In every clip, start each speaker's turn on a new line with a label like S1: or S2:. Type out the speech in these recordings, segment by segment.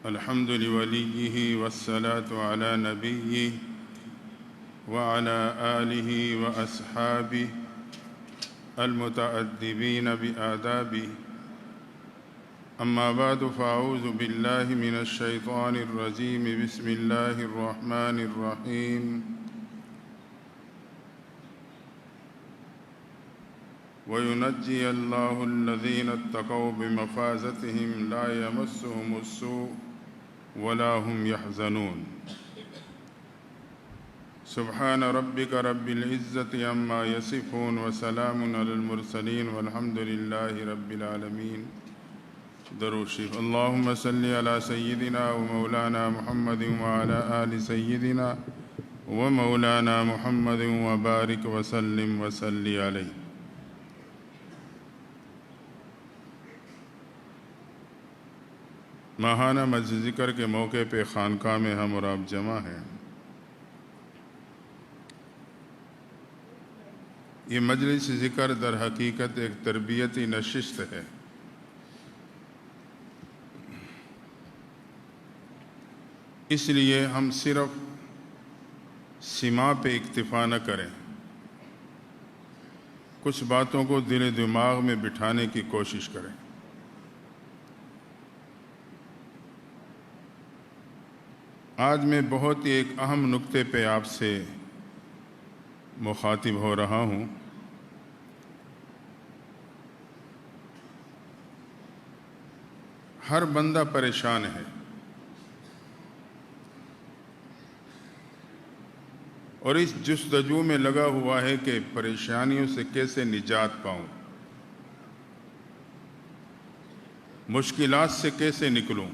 S1: الحمد لوليه والصلاة على نبيه وعلى آله وأصحابه المتأدبين بآدابه. أما بعد فأعوذ بالله من الشيطان الرجيم. بسم الله الرحمن الرحيم. وينجي الله الذين اتقوا بمفازتهم لا يمسهم السوء ولا هم يحزنون. سبحان ربك رب العزة عما يصفون وسلام على المرسلين والحمد لله رب العالمين. درود شریف. اللهم صل على سيدنا ومولانا محمد وعلى آل سيدنا ومولانا محمد وبارك وسلم وصل عليه. ماہانہ مجلس ذکر کے موقع پہ خانقاہ میں ہم اور آپ جمع ہیں. یہ مجلس ذکر در حقیقت ایک تربیتی نشست ہے. اس لیے ہم صرف سماع پہ اکتفا نہ کریں، کچھ باتوں کو دل و دماغ میں بٹھانے کی کوشش کریں. آج میں بہت ہی ایک اہم نقطے پہ آپ سے مخاطب ہو رہا ہوں. ہر بندہ پریشان ہے اور اس جستجو میں لگا ہوا ہے کہ پریشانیوں سے کیسے نجات پاؤں، مشکلات سے کیسے نکلوں.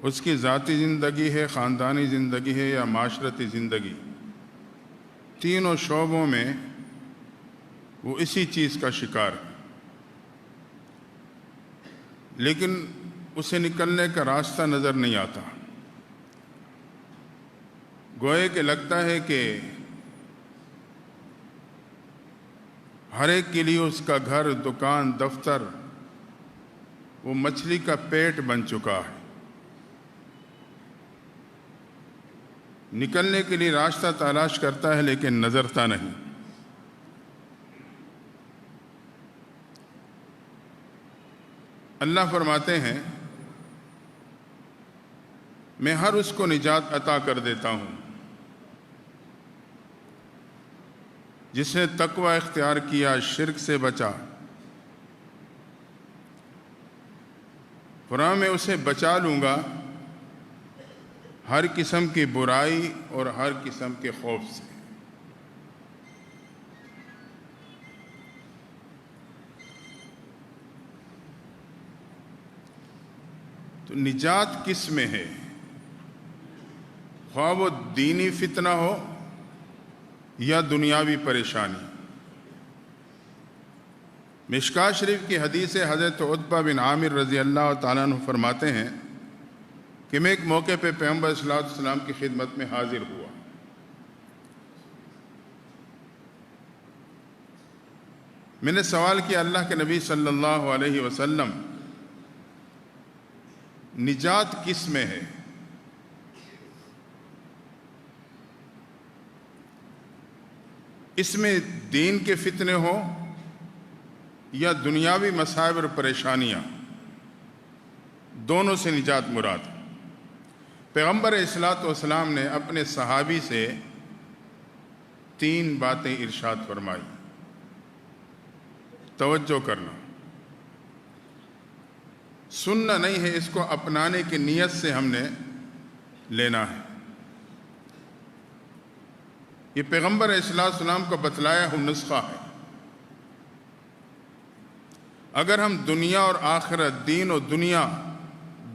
S1: اس کی ذاتی زندگی ہے، خاندانی زندگی ہے یا معاشرتی زندگی، تینوں شعبوں میں وہ اسی چیز کا شکار ہے، لیکن اسے نکلنے کا راستہ نظر نہیں آتا. گوئے کہ لگتا ہے کہ ہر ایک کے لیے اس کا گھر، دکان، دفتر وہ مچھلی کا پیٹ بن چکا ہے. نکلنے کے لیے راستہ تلاش کرتا ہے لیکن نظرتا نہیں. اللہ فرماتے ہیں میں ہر اس کو نجات عطا کر دیتا ہوں جس نے تقوی اختیار کیا، شرک سے بچا. فرمایا میں اسے بچا لوں گا ہر قسم کی برائی اور ہر قسم کے خوف سے. تو نجات کس میں ہے؟ خواہ وہ دینی فتنہ ہو یا دنیاوی پریشانی. مشکوٰۃ شریف کی حدیث حضرت عتبہ بن عامر رضی اللہ تعالیٰ عنہ فرماتے ہیں کہ میں ایک موقع پہ پیغمبر صلی اللہ علیہ وسلم کی خدمت میں حاضر ہوا. میں نے سوال کیا اللہ کے نبی صلی اللہ علیہ وسلم نجات کس میں ہے؟ اس میں دین کے فتنے ہوں یا دنیاوی مصائب اور پریشانیاں، دونوں سے نجات مراد. پیغمبر اصلاۃ والسلام نے اپنے صحابی سے 3 باتیں ارشاد فرمائی. توجہ کرنا، سننا نہیں ہے، اس کو اپنانے کی نیت سے ہم نے لینا ہے. یہ پیغمبر اصلاۃ والسلام کو بتلایا ہوا نسخہ ہے. اگر ہم دنیا اور آخرت، دین اور دنیا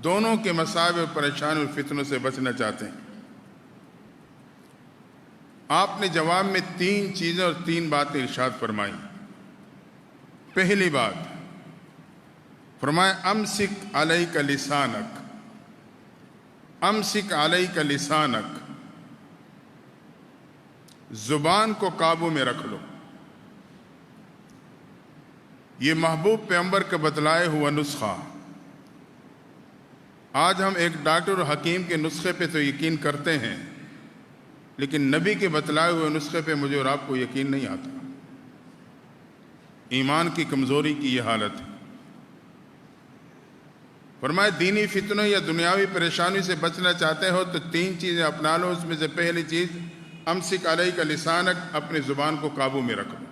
S1: دونوں کے مصائب اور پریشانی اور فتنوں سے بچنا چاہتے ہیں، آپ نے جواب میں 3 چیزیں اور 3 باتیں ارشاد فرمائی. پہلی بات فرمایا امسک علیک لسانک، امسک علیک لسانک، زبان کو قابو میں رکھ لو. یہ محبوب پیغمبر کا بتلائے ہوا نسخہ آج ہم ایک ڈاکٹر اور حکیم کے نسخے پہ تو یقین کرتے ہیں، لیکن نبی کے بتلائے ہوئے نسخے پہ مجھے اور آپ کو یقین نہیں آتا۔ ایمان کی کمزوری کی یہ حالت ہے۔ فرمائے دینی فتنوں یا دنیاوی پریشانی سے بچنا چاہتے ہو تو 3 چیزیں اپنا لو۔ اس میں سے پہلی چیز امسک علیک لسانک، اپنی زبان کو قابو میں رکھو۔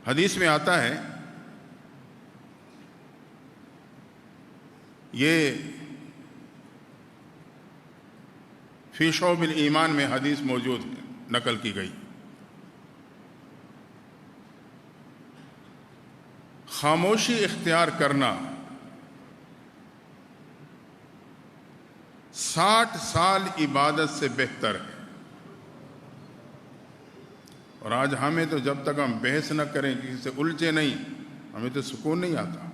S1: حدیث میں آتا ہے، یہ فی شعب الایمان میں حدیث موجود ہے، نقل کی گئی۔ خاموشی اختیار کرنا 60 سال عبادت سے بہتر ہے۔ اور آج ہمیں تو جب تک ہم بحث نہ کریں، کسی سے الجھے نہیں، ہمیں تو سکون نہیں آتا۔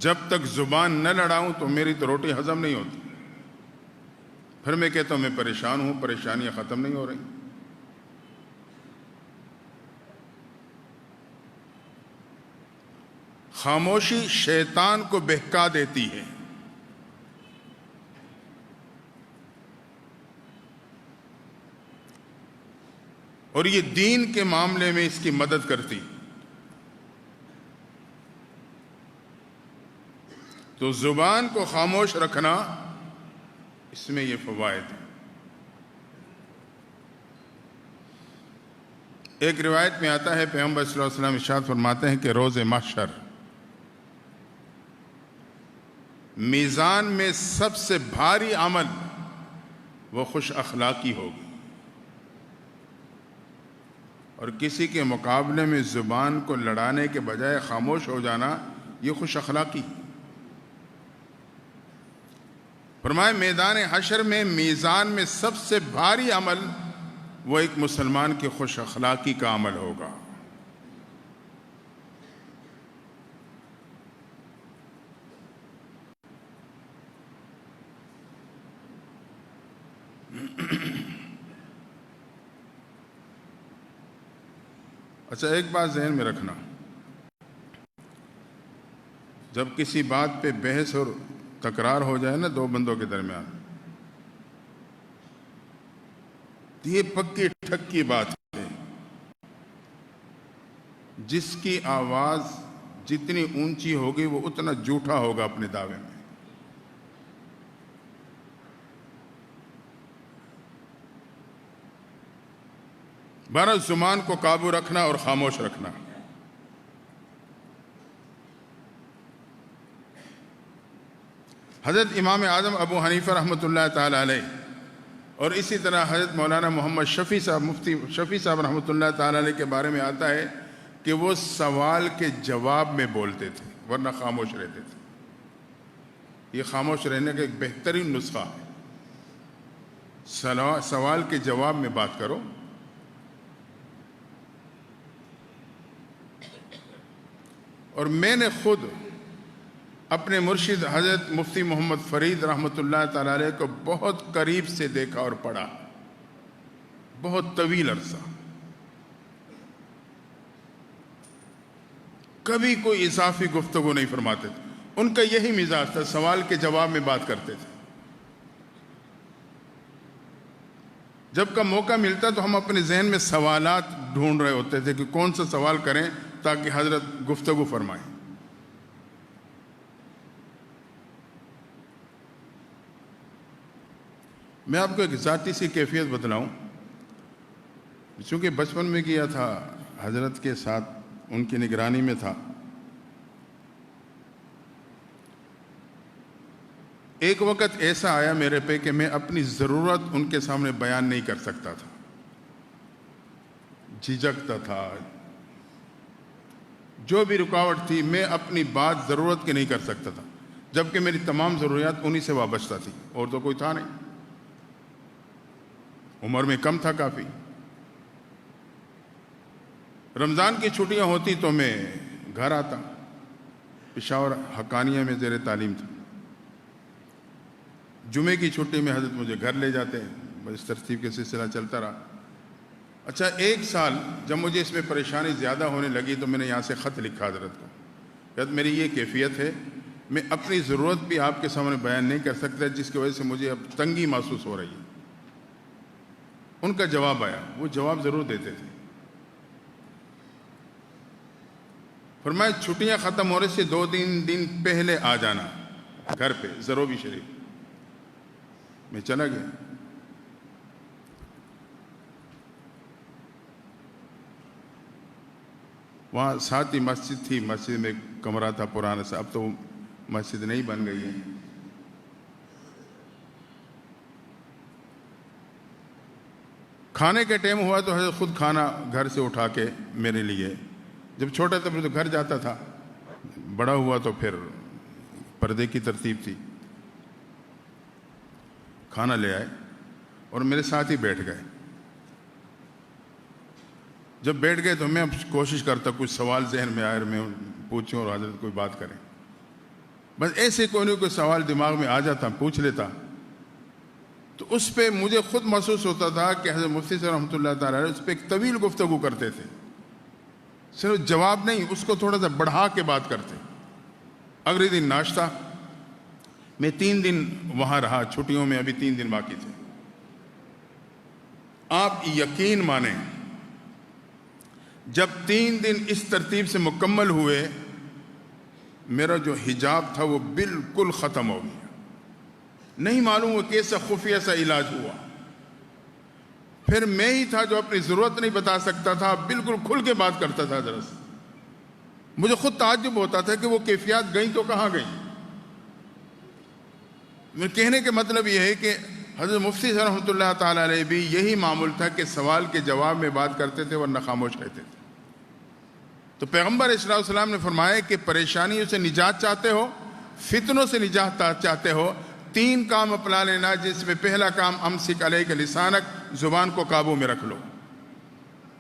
S1: جب تک زبان نہ لڑاؤں تو میری تو روٹی ہضم نہیں ہوتی۔ پھر میں کہتا ہوں میں پریشان ہوں، پریشانیاں ختم نہیں ہو رہی۔ خاموشی شیطان کو بہکا دیتی ہے۔ اور یہ دین کے معاملے میں اس کی مدد کرتی۔ تو زبان کو خاموش رکھنا، اس میں یہ فوائد ہیں۔ ایک روایت میں آتا ہے، پیغمبر صلی اللہ علیہ وسلم ارشاد فرماتے ہیں کہ روز محشر میزان میں سب سے بھاری عمل وہ خوش اخلاقی ہوگی، اور کسی کے مقابلے میں زبان کو لڑانے کے بجائے خاموش ہو جانا یہ خوش اخلاقی۔ فرمائے میدان حشر میں میزان میں سب سے بھاری عمل وہ ایک مسلمان کی خوش اخلاقی کا عمل ہوگا۔ اچھا، ایک بات ذہن میں رکھنا، جب کسی بات پہ بحث اور تکرار ہو جائے نا 2 بندوں کے درمیان، تو یہ پکی ٹھکی بات ہے۔ جس کی آواز جتنی اونچی ہوگی وہ اتنا جھوٹا ہوگا اپنے دعوے میں۔ بہرحال زبان کو قابو رکھنا اور خاموش رکھنا۔ حضرت امام اعظم ابو حنیفہ رحمۃ اللہ تعالی علیہ، اور اسی طرح حضرت مولانا محمد شفیع صاحب، مفتی شفیع صاحب رحمۃ اللہ تعالی علیہ کے بارے میں آتا ہے کہ وہ سوال کے جواب میں بولتے تھے، ورنہ خاموش رہتے تھے۔ یہ خاموش رہنے کا ایک بہترین نسخہ ہے۔ سوال کے جواب میں بات کرو۔ اور میں نے خود اپنے مرشد حضرت مفتی محمد فرید رحمۃ اللہ تعالی علیہ کو بہت قریب سے دیکھا اور پڑھا، بہت طویل عرصہ۔ کبھی کوئی اضافی گفتگو نہیں فرماتے تھے، ان کا یہی مزاج تھا، سوال کے جواب میں بات کرتے تھے۔ جب کا موقع ملتا تو ہم اپنے ذہن میں سوالات ڈھونڈ رہے ہوتے تھے کہ کون سا سوال کریں تاکہ حضرت گفتگو فرمائیں۔ میں آپ کو ایک ذاتی سی کیفیت بتلاؤں، چونکہ بچپن میں کیا تھا، حضرت کے ساتھ ان کی نگرانی میں تھا۔ ایک وقت ایسا آیا میرے پہ کہ میں اپنی ضرورت ان کے سامنے بیان نہیں کر سکتا تھا، جھجکتا تھا۔ جو بھی رکاوٹ تھی میں اپنی بات ضرورت کی نہیں کر سکتا تھا، جبکہ میری تمام ضروریات انہی سے وابستہ تھی، اور تو کوئی تھا نہیں۔ عمر میں کم تھا کافی۔ رمضان کی چھٹیاں ہوتی تو میں گھر آتا، پشاور حقانیہ میں زیر تعلیم تھا۔ جمعے کی چھٹی میں حضرت مجھے گھر لے جاتے ہیں، بس اس ترتیب کے سلسلہ چلتا رہا۔ اچھا، 1 سال جب مجھے اس میں پریشانی زیادہ ہونے لگی تو میں نے یہاں سے خط لکھا حضرت کو، حضرت میری یہ کیفیت ہے، میں اپنی ضرورت بھی آپ کے سامنے بیان نہیں کر سکتا، جس کی وجہ سے مجھے اب تنگی محسوس ہو رہی ہے۔ ان کا جواب آیا، وہ جواب ضرور دیتے تھے، فرمایا چھٹیاں ختم ہونے سے 2-3 دن پہلے آ جانا گھر پہ ضروری شریف۔ میں چلا گیا۔ وہاں ساتھ ہی مسجد تھی، مسجد میں کمرہ تھا پرانا سا، اب تو مسجد نہیں بن گئی ہے۔ کھانے کے ٹائم ہوا تو حضرت خود کھانا گھر سے اٹھا کے میرے لیے، جب چھوٹا تھا پھر تو گھر جاتا تھا، بڑا ہوا تو پھر پردے کی ترتیب تھی۔ کھانا لے آئے اور میرے ساتھ ہی بیٹھ گئے۔ جب بیٹھ گئے تو میں اب کوشش کرتا کچھ سوال ذہن میں آئے اور میں پوچھوں اور حضرت کوئی بات کریں، بس ایسے کوئی نہ کوئی سوال دماغ میں آ جاتا، پوچھ لیتا۔ تو اس پہ مجھے خود محسوس ہوتا تھا کہ حضرت مفتی صاحب رحمۃ اللہ تعالیٰ علیہ اس پہ ایک طویل گفتگو کرتے تھے، صرف جواب نہیں، اس کو تھوڑا سا بڑھا کے بات کرتے۔ اگلے دن ناشتہ، میں 3 دن وہاں رہا، چھٹیوں میں ابھی 3 دن باقی تھے۔ آپ یقین مانیں، جب 3 دن اس ترتیب سے مکمل ہوئے، میرا جو حجاب تھا وہ بالکل ختم ہو گیا۔ نہیں معلوم وہ کیسا خفیہ سا علاج ہوا۔ پھر میں ہی تھا جو اپنی ضرورت نہیں بتا سکتا تھا، بالکل کھل کے بات کرتا تھا حضرت سے۔ مجھے خود تعجب ہوتا تھا کہ وہ کیفیات گئیں تو کہاں گئیں۔ میں کہنے کے مطلب یہ ہے کہ حضرت مفتی صاحب رحمۃ اللہ تعالیٰ علیہ بھی یہی معمول تھا کہ سوال کے جواب میں بات کرتے تھے ورنہ خاموش رہتے تھے۔ تو پیغمبر علیہ السلام نے فرمایا کہ پریشانیوں سے نجات چاہتے ہو، فتنوں سے نجات چاہتے ہو، 3 کام اپنا لینا، جس میں پہلا کام امسک علیک لسانک، زبان کو قابو میں رکھ لو،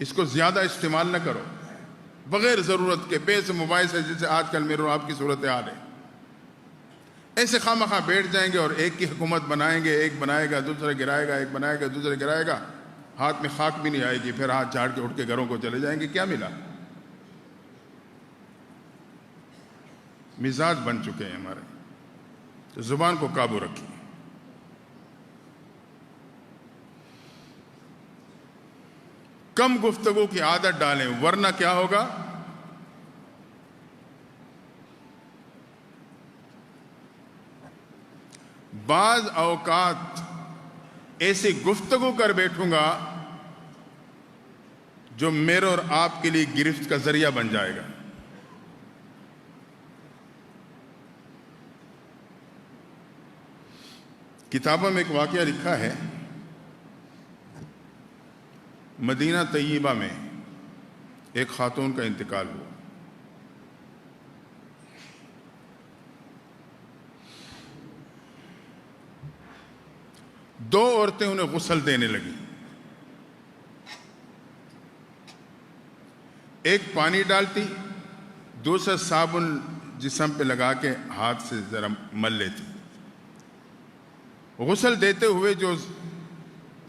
S1: اس کو زیادہ استعمال نہ کرو، بغیر ضرورت کے بے سے مباحث ہے، جیسے آج کل میرے اور آپ کی صورتحال ہے۔ ایسے خواہ بیٹھ جائیں گے اور ایک کی حکومت بنائیں گے، ایک بنائے گا دوسرا گرائے گا، ایک بنائے گا دوسرا گرائے گا، ہاتھ میں خاک بھی نہیں آئے گی، پھر ہاتھ جھاڑ کے اٹھ کے گھروں کو چلے جائیں گے، کیا ملا؟ مزاج بن چکے ہیں ہمارے۔ تو زبان کو قابو رکھیں۔ کم گفتگو کی عادت ڈالیں، ورنہ کیا ہوگا؟ بعض اوقات ایسی گفتگو کر بیٹھوں گا جو میرے اور آپ کے لیے گرفت کا ذریعہ بن جائے گا۔ کتابوں میں ایک واقعہ لکھا ہے، مدینہ طیبہ میں ایک خاتون کا انتقال ہوا۔ دو عورتیں انہیں غسل دینے لگیں، ایک پانی ڈالتی، دوسرا صابن جسم پہ لگا کے ہاتھ سے ذرا مل لیتی۔ غسل دیتے ہوئے جو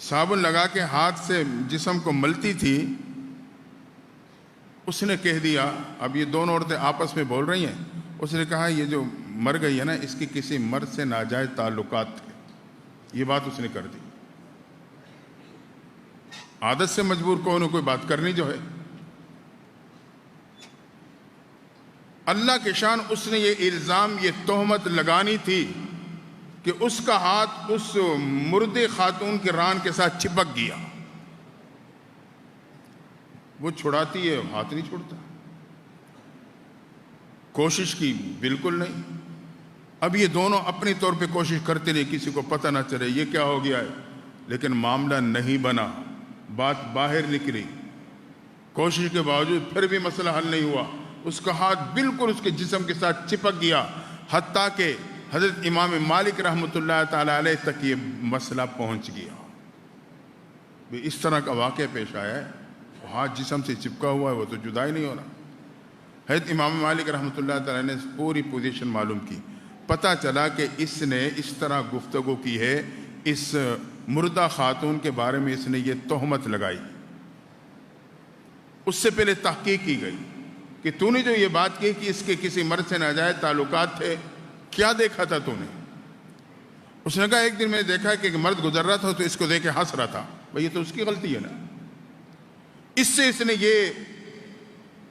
S1: صابن لگا کے ہاتھ سے جسم کو ملتی تھی، اس نے کہہ دیا، اب یہ دونوں عورتیں آپس میں بول رہی ہیں، اس نے کہا یہ جو مر گئی ہے نا، اس کی کسی مرد سے ناجائز تعلقات تھے، یہ بات اس نے کر دی۔ عادت سے مجبور کوئی نہ کوئی بات کرنی جو ہے۔ اللہ کے شان اس نے یہ الزام، یہ تہمت لگانی تھی کہ اس کا ہاتھ اس مردے خاتون کے ران کے ساتھ چپک گیا۔ وہ چھڑاتی ہے، ہاتھ نہیں چھوڑتا، کوشش کی بالکل نہیں۔ اب یہ دونوں اپنی طور پہ کوشش کرتے رہے، کسی کو پتہ نہ چلے یہ کیا ہو گیا ہے، لیکن معاملہ نہیں بنا، بات باہر نکلی۔ کوشش کے باوجود پھر بھی مسئلہ حل نہیں ہوا، اس کا ہاتھ بالکل اس کے جسم کے ساتھ چپک گیا، حتیٰ کہ حضرت امام مالک رحمۃ اللہ تعالیٰ علیہ تک یہ مسئلہ پہنچ گیا۔ اس طرح کا واقعہ پیش آیا ہے، ہاتھ جسم سے چپکا ہوا ہے، وہ تو جدا ہی نہیں ہونا۔ حضرت امام مالک رحمۃ اللہ تعالیٰ نے پوری پوزیشن معلوم کی، پتہ چلا کہ اس نے اس طرح گفتگو کی ہے، اس مردہ خاتون کے بارے میں اس نے یہ تہمت لگائی۔ اس سے پہلے تحقیق کی گئی کہ تو نے جو یہ بات کی کہ اس کے کسی مرد سے ناجائز تعلقات تھے، کیا دیکھا تھا تو نے؟ اس نے کہا ایک دن میں نے دیکھا کہ ایک مرد گزر رہا تھا تو اس کو دیکھ کے ہنس رہا تھا۔ بھئی یہ تو اس کی غلطی ہے نا، اس سے اس نے یہ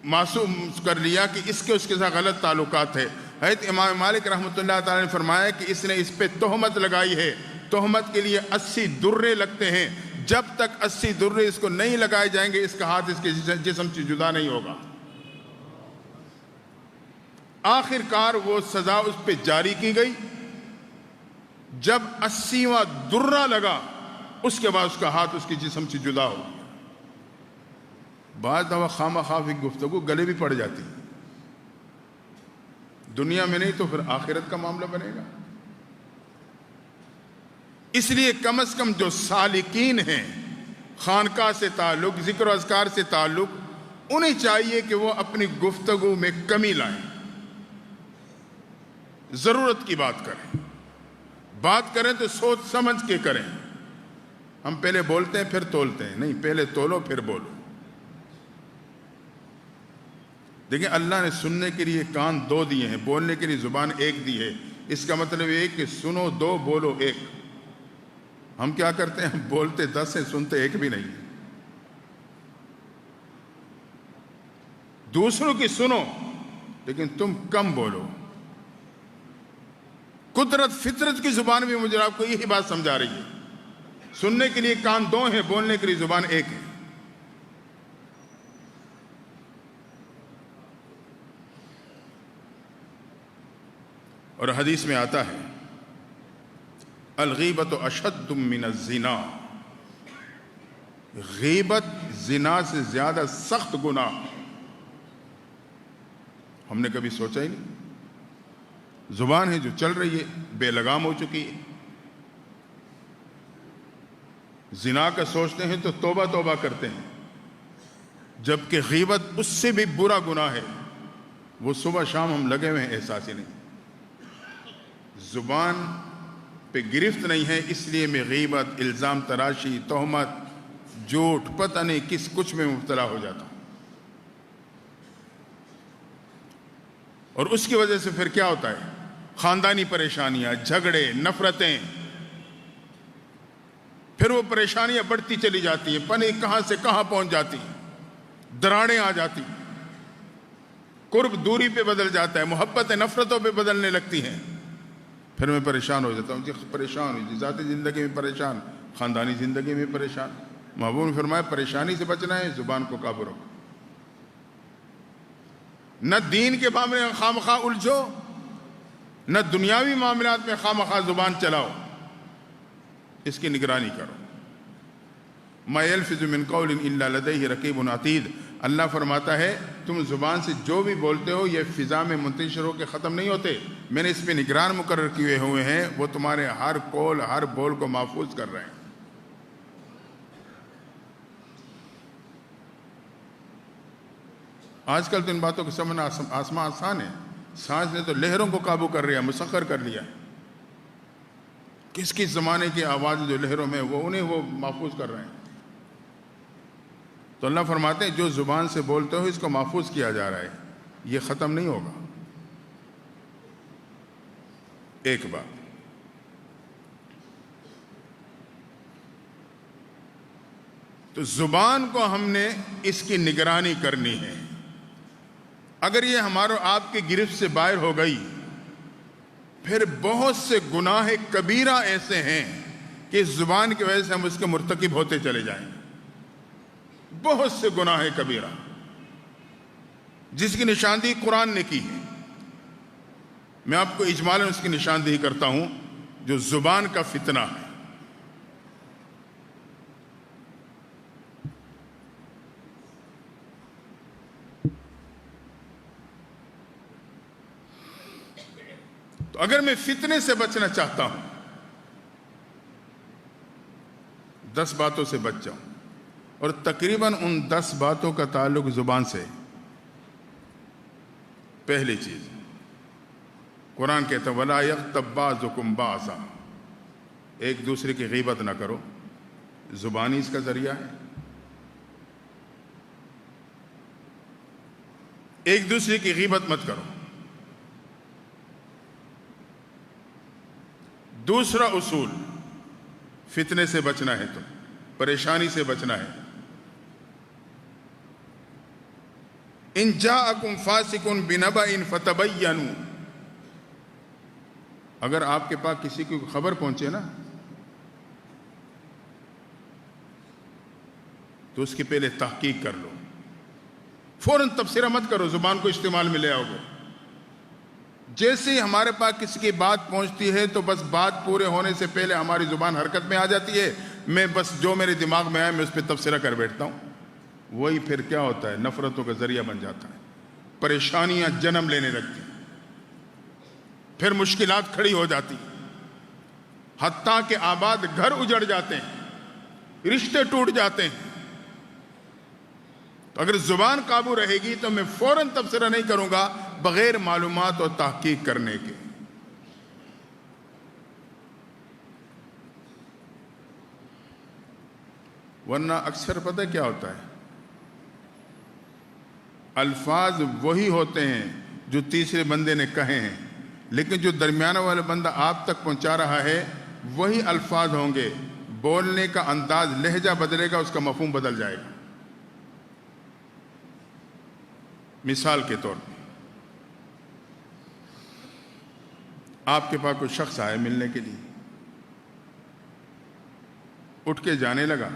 S1: معصوم کر لیا کہ اس کے ساتھ غلط تعلقات ہے۔ حضرت امام مالک رحمۃ اللہ تعالی نے فرمایا کہ اس نے اس پہ تہمت لگائی ہے، تہمت کے لیے 80 درے لگتے ہیں، جب تک 80 درے اس کو نہیں لگائے جائیں گے اس کا ہاتھ اس کے جسم سے جدا نہیں ہوگا۔ آخر کار وہ سزا اس پہ جاری کی گئی۔ جب 80واں درہ لگا اس کے بعد اس کا ہاتھ اس کے جسم سے جدا ہو گیا۔ بعض دفعہ خواہ گفتگو گلے بھی پڑ جاتی، دنیا میں نہیں تو پھر آخرت کا معاملہ بنے گا۔ اس لیے کم از کم جو سالکین ہیں، خانقاہ سے تعلق، ذکر و اذکار سے تعلق، انہیں چاہیے کہ وہ اپنی گفتگو میں کمی لائیں، ضرورت کی بات کریں، بات کریں تو سوچ سمجھ کے کریں۔ ہم پہلے بولتے ہیں پھر تولتے ہیں، نہیں، پہلے تولو پھر بولو۔ دیکھیں اللہ نے سننے کے لیے کان 2 دیے ہیں، بولنے کے لیے زبان 1 دی ہے۔ اس کا مطلب یہ کہ سنو 2، بولو 1۔ ہم کیا کرتے ہیں؟ بولتے 10 ہیں، سنتے 1 بھی نہیں۔ دوسروں کی سنو لیکن تم کم بولو۔ قدرت فطرت کی زبان بھی مجھے آپ کو یہی بات سمجھا رہی ہے۔ سننے کے لیے کان 2 ہیں، بولنے کے لیے زبان 1 ہے۔ اور حدیث میں آتا ہے الغیبت اشد من الزنا، غیبت زنا سے زیادہ سخت گناہ۔ ہم نے کبھی سوچا ہی نہیں، زبان ہے جو چل رہی ہے، بے لگام ہو چکی ہے۔ زنا کا سوچتے ہیں تو توبہ توبہ کرتے ہیں، جبکہ غیبت اس سے بھی برا گناہ ہے، وہ صبح شام ہم لگے ہوئے ہیں، احساس ہی نہیں۔ زبان پہ گرفت نہیں ہے، اس لیے میں غیبت، الزام تراشی، تہمت، جھوٹ، پتہ نہیں کس کچھ میں مبتلا ہو جاتا ہوں۔ اور اس کی وجہ سے پھر کیا ہوتا ہے؟ خاندانی پریشانیاں، جھگڑے، نفرتیں، پھر وہ پریشانیاں بڑھتی چلی جاتی ہیں، پتہ نہیں کہاں سے کہاں پہنچ جاتی ہیں، دراڑیں آ جاتی ہیں، قرب دوری پہ بدل جاتا ہے، محبتیں نفرتوں پہ بدلنے لگتی ہیں۔ پھر میں پریشان ہو جاتا ہوں، پریشان ہوں، ذاتی زندگی میں پریشان، خاندانی زندگی میں پریشان۔ محبوب نے فرمایا پریشانی سے بچنا ہے، زبان کو قابو رکھو۔ نہ دین کے معاملے میں خواہ مخواہ الجھو، نہ دنیاوی معاملات میں خواہ مخواہ زبان چلاؤ، اس کی نگرانی کرو۔ ما یلفظ من قول الا لدیہ رقیب عتید، اللہ فرماتا ہے تم زبان سے جو بھی بولتے ہو یہ فضا میں منتشر ہو کے ختم نہیں ہوتے، میں نے اس پہ نگران مقرر کیے ہوئے ہیں، وہ تمہارے ہر قول ہر بول کو محفوظ کر رہے ہیں۔ آج کل تو ان باتوں کو سمجھنا آسمان آسان ہے، سائنس نے تو لہروں کو قابو کر لیا، مسخر کر لیا۔ کس کس زمانے کی آواز جو لہروں میں وہ انہیں وہ محفوظ کر رہے ہیں۔ تو اللہ فرماتے ہیں جو زبان سے بولتے ہو اس کو محفوظ کیا جا رہا ہے، یہ ختم نہیں ہوگا۔ ایک بات، تو زبان کو ہم نے اس کی نگرانی کرنی ہے۔ اگر یہ ہمارے آپ کی گرفت سے باہر ہو گئی، پھر بہت سے گناہ کبیرہ ایسے ہیں کہ اس زبان کی وجہ سے ہم اس کے مرتکب ہوتے چلے جائیں۔ بہت سے گناہ کبیرہ جس کی نشاندہی قرآن نے کی ہے۔ میں آپ کو اجمالاً اس کی نشاندہی کرتا ہوں، جو زبان کا فتنہ ہے۔ تو اگر میں فتنے سے بچنا چاہتا ہوں، 10 باتوں سے بچ جاؤں، اور تقریباً ان 10 باتوں کا تعلق زبان سے۔ پہلی چیز، قرآن کہتا ہے وَلَا يَغْتَبْ بَعْضُكُمْ بَعْضًا، ایک دوسرے کی غیبت نہ کرو، زبانی اس کا ذریعہ ہے۔ ایک دوسرے کی غیبت مت کرو۔ دوسرا اصول، فتنے سے بچنا ہے تو پریشانی سے بچنا ہے۔ ان جاءکم فاسق بنبأ فتبینوا، اگر آپ کے پاس کسی کی خبر پہنچے نا تو اس کی پہلے تحقیق کر لو، فوراً تبصرہ مت کرو، زبان کو استعمال میں لے آؤ گے۔ جیسے ہی ہمارے پاس کسی کی بات پہنچتی ہے تو بس بات پورے ہونے سے پہلے ہماری زبان حرکت میں آ جاتی ہے، میں بس جو میرے دماغ میں آئے میں اس پہ تبصرہ کر بیٹھتا ہوں۔ وہی پھر کیا ہوتا ہے، نفرتوں کا ذریعہ بن جاتا ہے، پریشانیاں جنم لینے لگتی، پھر مشکلات کھڑی ہو جاتی، حتیٰ کہ آباد گھر اجڑ جاتے ہیں، رشتے ٹوٹ جاتے ہیں۔ تو اگر زبان قابو رہے گی تو میں فوراً تبصرہ نہیں کروں گا بغیر معلومات اور تحقیق کرنے کے۔ ورنہ اکثر پتہ کیا ہوتا ہے، الفاظ وہی ہوتے ہیں جو تیسرے بندے نے کہے ہیں، لیکن جو درمیانہ والا بندہ آپ تک پہنچا رہا ہے وہی الفاظ ہوں گے، بولنے کا انداز، لہجہ بدلے گا، اس کا مفہوم بدل جائے گا۔ مثال کے طور پر آپ کے پاس کوئی شخص آئے ملنے کے لیے، اٹھ کے جانے لگا،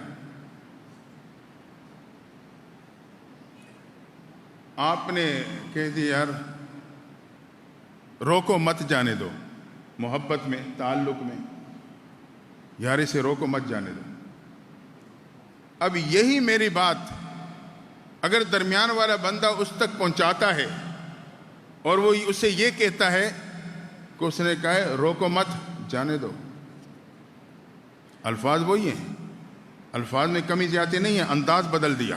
S1: آپ نے کہہ دیا یار روکو مت جانے دو، محبت میں، تعلق میں، یار اسے روکو مت جانے دو۔ اب یہی میری بات اگر درمیان والا بندہ اس تک پہنچاتا ہے اور وہ اسے یہ کہتا ہے کہ اس نے کہا ہے روکو مت جانے دو، الفاظ وہی ہیں، الفاظ میں کمی زیادتی نہیں ہے، انداز بدل دیا۔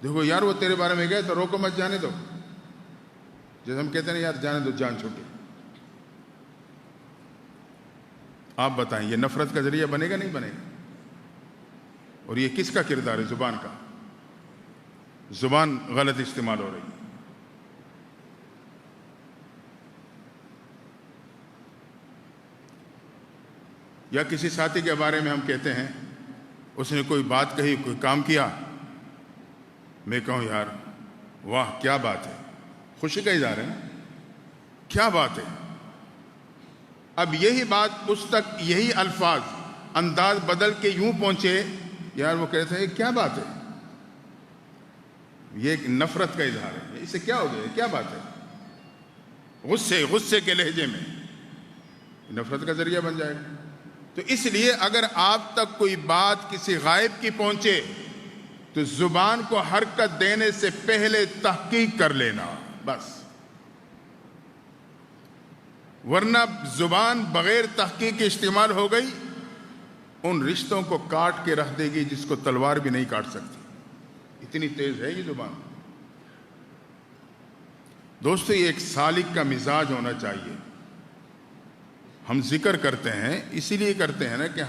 S1: دیکھو یار وہ تیرے بارے میں گئے تو روکو مت جانے دو، جیسے ہم کہتے ہیں یار جانے دو جان چھوٹی۔ آپ بتائیں یہ نفرت کا ذریعہ بنے گا نہیں بنے گا؟ اور یہ کس کا کردار ہے؟ زبان کا۔ زبان غلط استعمال ہو رہی ہے۔ یا کسی ساتھی کے بارے میں ہم کہتے ہیں اس نے کوئی بات کہی، کوئی کام کیا، میں کہوں یار واہ کیا بات ہے، خوشی کا اظہار ہے نا، کیا بات ہے۔ اب یہی بات اس تک، یہی الفاظ انداز بدل کے یوں پہنچے، یار وہ کہتے ہیں کیا بات ہے، یہ ایک نفرت کا اظہار ہے، اسے کیا ہو گیا، کیا بات ہے، غصے کے لہجے میں، نفرت کا ذریعہ بن جائے گا۔ تو اس لیے اگر آپ تک کوئی بات کسی غائب کی پہنچے تو زبان کو حرکت دینے سے پہلے تحقیق کر لینا بس، ورنہ زبان بغیر تحقیق کے استعمال ہو گئی ان رشتوں کو کاٹ کے رکھ دے گی جس کو تلوار بھی نہیں کاٹ سکتی، اتنی تیز ہے یہ زبان۔ دوستو یہ ایک سالک کا مزاج ہونا چاہیے۔ ہم ذکر کرتے ہیں اسی لیے کرتے ہیں نا کہ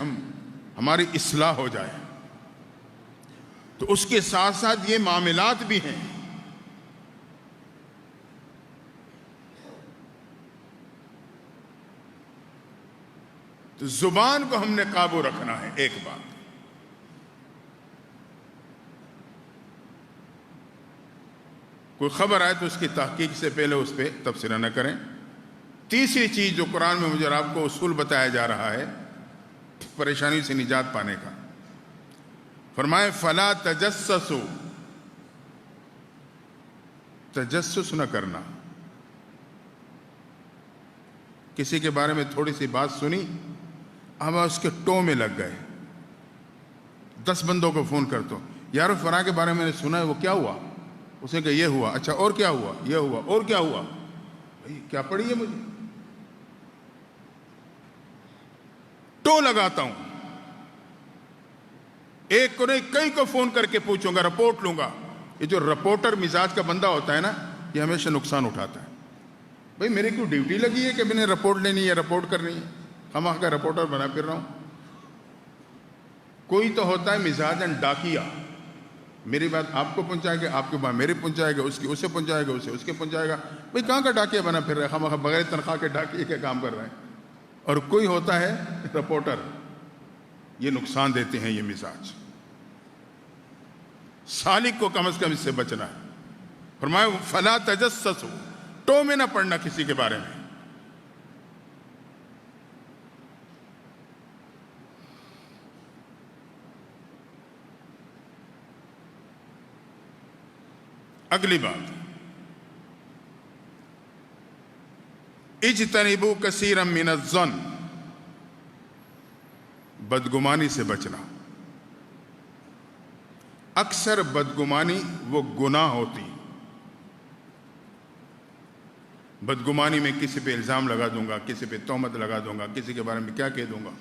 S1: ہماری اصلاح ہو جائے، تو اس کے ساتھ ساتھ یہ معاملات بھی ہیں۔ تو زبان کو ہم نے قابو رکھنا ہے۔ ایک بات، کوئی خبر آئے تو اس کی تحقیق سے پہلے اس پہ تبصرہ نہ کریں۔ تیسری چیز جو قرآن میں مجھے آپ کو اصول بتایا جا رہا ہے پریشانی سے نجات پانے کا، فرمائے فلا تجسسوا، تجسس نہ کرنا۔ کسی کے بارے میں تھوڑی سی بات سنی، اب اس کے ٹو میں لگ گئے، 10 بندوں کو فون کرتا ہوں، یار فلاں کے بارے میں نے سنا ہے، وہ کیا ہوا؟ اس نے کہا یہ ہوا، اچھا اور کیا ہوا؟ یہ ہوا، اور کیا ہوا؟ بھائی کیا پڑھی ہے مجھے؟ ٹو لگاتا ہوں، ایک کو نہیں کئی کو فون کر کے پوچھوں گا، رپورٹ لوں گا۔ یہ جو رپورٹر مزاج کا بندہ ہوتا ہے نا، یہ ہمیشہ نقصان اٹھاتا ہے۔ بھئی میری کوئی ڈیوٹی لگی ہے کہ میں نے رپورٹ لینی ہے، رپورٹ کرنی ہے؟ ہم کا رپورٹر بنا پھر رہا ہوں۔ کوئی تو ہوتا ہے مزاجن ڈاکیا، میری بات آپ کو پہنچائے گا، آپ کے بات میرے پہنچائے گا، اس کی اسے پہنچائے گا، اسے اس کے پہنچائے گا۔ بھئی کہاں کا ڈاکیا بنا پھر رہے، ہم بغیر تنخواہ کے ڈاکیے کے کام کر رہے ہیں۔ اور کوئی ہوتا ہے رپورٹر، یہ نقصان دیتے ہیں یہ مزاج۔ سالک کو کم از کم اس سے بچنا ہے۔ فرمایا فلا تجسسوا، ٹو میں نہ پڑھنا کسی کے بارے میں۔ اگلی بات، اجتنبوا کثیرا من الظن، بدگمانی سے بچنا۔ اکثر بدگمانی وہ گناہ ہوتی، بدگمانی میں کسی پہ الزام لگا دوں گا، کسی پہ تہمت لگا دوں گا، کسی کے بارے میں کیا کہہ دوں گا۔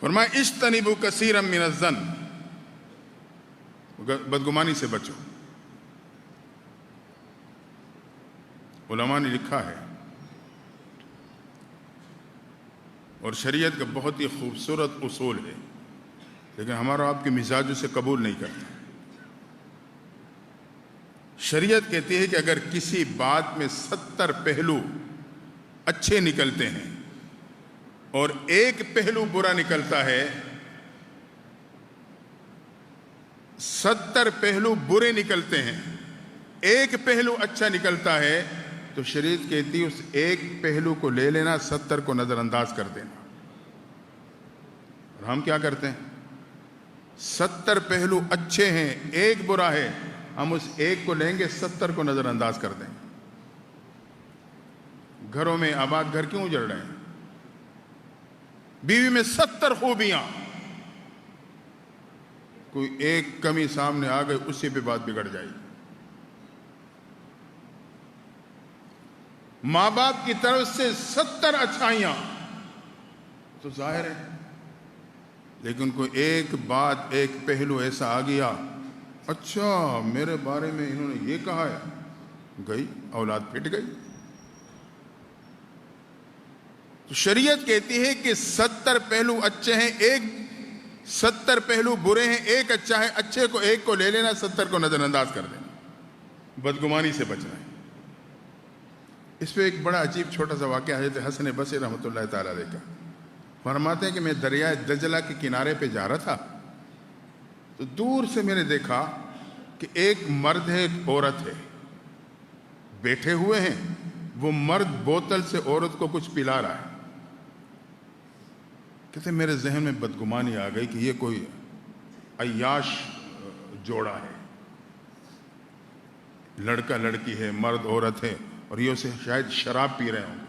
S1: فرمایا اجتنبوا کثیرا من الظن، بدگمانی سے بچو۔ علماء نے لکھا ہے، اور شریعت کا بہت ہی خوبصورت اصول ہے، لیکن ہمارا آپ کے مزاج اسے قبول نہیں کرتا۔ شریعت کہتی ہے کہ اگر کسی بات میں 70 پہلو اچھے نکلتے ہیں اور ایک پہلو برا نکلتا ہے، 70 پہلو برے نکلتے ہیں، ایک پہلو اچھا نکلتا ہے، تو شریعت کہتی ہے اس ایک پہلو کو لے لینا، 70 کو نظر انداز کر دینا۔ اور ہم کیا کرتے ہیں؟ 70 پہلو اچھے ہیں، ایک برا ہے، ہم اس ایک کو لیں گے، 70 کو نظر انداز کر دیں گے۔ گھروں میں آباد گھر کیوں اجڑ رہے ہیں؟ بیوی میں 70 خوبیاں، کوئی ایک کمی سامنے آ گئی، اسی پہ بات بگڑ جائے گی۔ ماں باپ کی طرف سے 70 اچھائیاں تو ظاہر ہے، لیکن کوئی ایک بات، ایک پہلو ایسا آ گیا، اچھا میرے بارے میں انہوں نے یہ کہا ہے، گئی اولاد پھٹ گئی۔ تو شریعت کہتی ہے کہ 70 پہلو اچھے ہیں، 70 پہلو برے ہیں، ایک اچھا ہے، اچھے کو ایک کو لے لینا، 70 کو نظر انداز کر دینا، بدگمانی سے بچنا ہے۔ اس پہ ایک بڑا عجیب چھوٹا سا واقعہ حضرت حسن بصری رحمۃ اللہ تعالیٰ علیہ کا۔ فرماتے ہیں کہ میں دریائے دجلہ کے کنارے پہ جا رہا تھا، تو دور سے میں نے دیکھا کہ ایک مرد ہے، ایک عورت ہے، بیٹھے ہوئے ہیں۔ وہ مرد بوتل سے عورت کو کچھ پلا رہا ہے۔ کہتے میرے ذہن میں بدگمانی آ گئی کہ یہ کوئی عیاش جوڑا ہے، لڑکا لڑکی ہے، مرد عورت ہے، اور یہ اسے شاید شراب پی رہے ہوں۔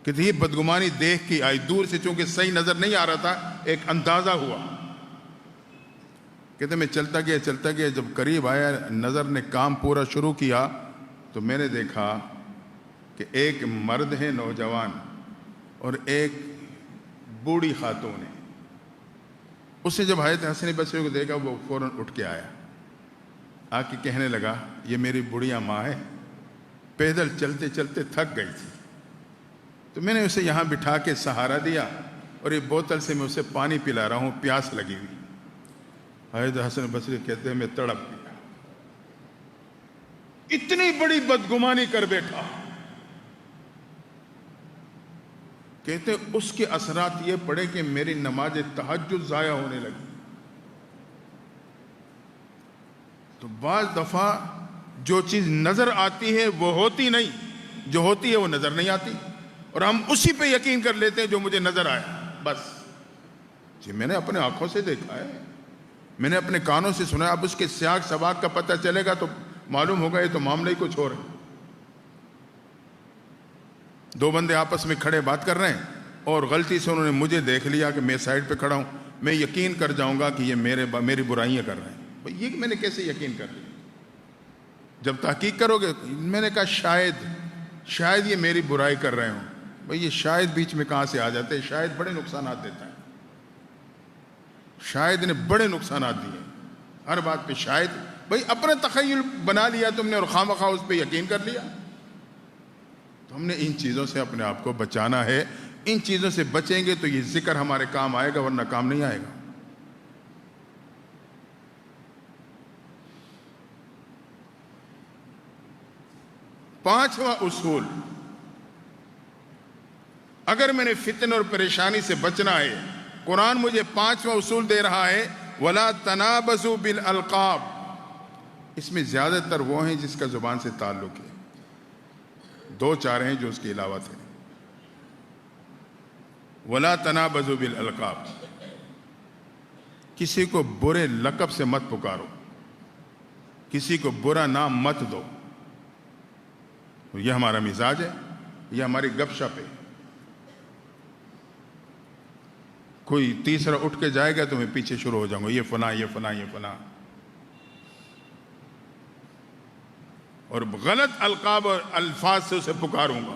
S1: کہتے یہ بدگمانی دیکھ کے آئی، دور سے چونکہ صحیح نظر نہیں آ رہا تھا، ایک اندازہ ہوا۔ کہتے میں چلتا گیا، جب قریب آیا، نظر نے کام پورا شروع کیا، تو میں نے دیکھا کہ ایک مرد ہے نوجوان اور ایک بوڑھی خاتون ہے۔ اس نے جب حضرت حسن بصری کو دیکھا، وہ فوراً اٹھ کے آیا، آ کے کہنے لگا یہ میری بڑھیا ماں ہے، پیدل چلتے چلتے تھک گئی تھی، تو میں نے اسے یہاں بٹھا کے سہارا دیا، اور یہ بوتل سے میں اسے پانی پلا رہا ہوں، پیاس لگی ہوئی۔ حضرت حسن بصری کہتے ہیں میں تڑپ گیا، اتنی بڑی بدگمانی کر بیٹھا۔ کہتے اس کے اثرات یہ پڑے کہ میری نماز تہجد ضائع ہونے لگی۔ تو بعض دفعہ جو چیز نظر آتی ہے وہ ہوتی نہیں، جو ہوتی ہے وہ نظر نہیں آتی، اور ہم اسی پہ یقین کر لیتے ہیں جو مجھے نظر آیا بس۔ جی میں نے اپنے آنکھوں سے دیکھا ہے، میں نے اپنے کانوں سے سنا ہے، اب اس کے سیاق سباق کا پتہ چلے گا تو معلوم ہوگا یہ تو معاملہ ہی کچھ اور ہے۔ دو بندے آپس میں کھڑے بات کر رہے ہیں، اور غلطی سے انہوں نے مجھے دیکھ لیا کہ میں سائڈ پہ کھڑا ہوں، میں یقین کر جاؤں گا کہ یہ میری برائیاں کر رہے ہیں۔ بھئی یہ میں نے کیسے یقین کر لیا؟ جب تحقیق کرو گے، میں نے کہا شاید یہ میری برائی کر رہے ہوں۔ بھئی یہ شاید بیچ میں کہاں سے آ جاتے ہیں؟ شاید بڑے نقصانات دیتا ہے، شاید نے بڑے نقصانات دیے، ہر بات پہ شاید بھئی اپنا تخیل بنا لیا تم نے اور خواہ مخواہ اس پہ یقین کر لیا. تو ہم نے ان چیزوں سے اپنے آپ کو بچانا ہے. ان چیزوں سے بچیں گے تو یہ ذکر ہمارے کام آئے گا، ورنہ کام نہیں آئے گا. پانچواں اصول، اگر میں نے فتنہ اور پریشانی سے بچنا ہے، قرآن مجھے پانچواں اصول دے رہا ہے، وَلَا تَنَابَزُوا بِالْأَلْقَابِ. اس میں زیادہ تر وہ ہیں جس کا زبان سے تعلق ہے، دو چار ہیں جو اس کے علاوہ تھے. وَلَا تَنَابَزُوا بِالْأَلْقَابِ. کسی کو برے لقب سے مت پکارو، کسی کو برا نام مت دو. یہ ہمارا مزاج ہے، یہ ہماری گپ شپ ہے. کوئی تیسرا اٹھ کے جائے گا تو میں پیچھے شروع ہو جاؤں گا، یہ فلاں یہ فلاں یہ فلاں، اور غلط القاب اور الفاظ سے اسے پکاروں گا.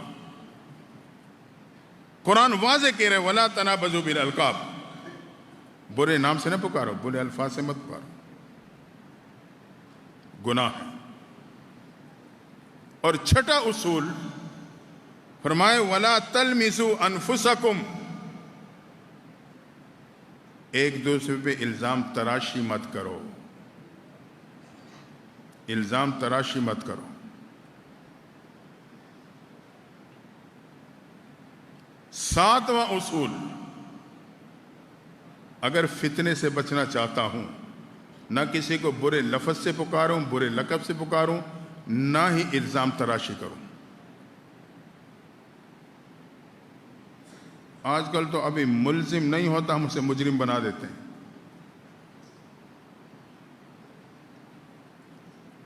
S1: قرآن واضح کہہ رہے وَلَا تَنَابَزُوا بِالْأَلْقَابِ. برے نام سے نہ پکارو، برے الفاظ سے مت پکارو، گناہ ہے. اور چھٹا اصول فرمائے وَلَا تَلْمِزُوا أَنفُسَكُمْ. ایک دوسرے پہ الزام تراشی مت کرو، الزام تراشی مت کرو. ساتواں اصول، اگر فتنے سے بچنا چاہتا ہوں، نہ کسی کو برے لفظ سے پکاروں، برے لقب سے پکاروں، نہ ہی الزام تراشی کروں. آج کل تو ابھی ملزم نہیں ہوتا ہم اسے مجرم بنا دیتے ہیں.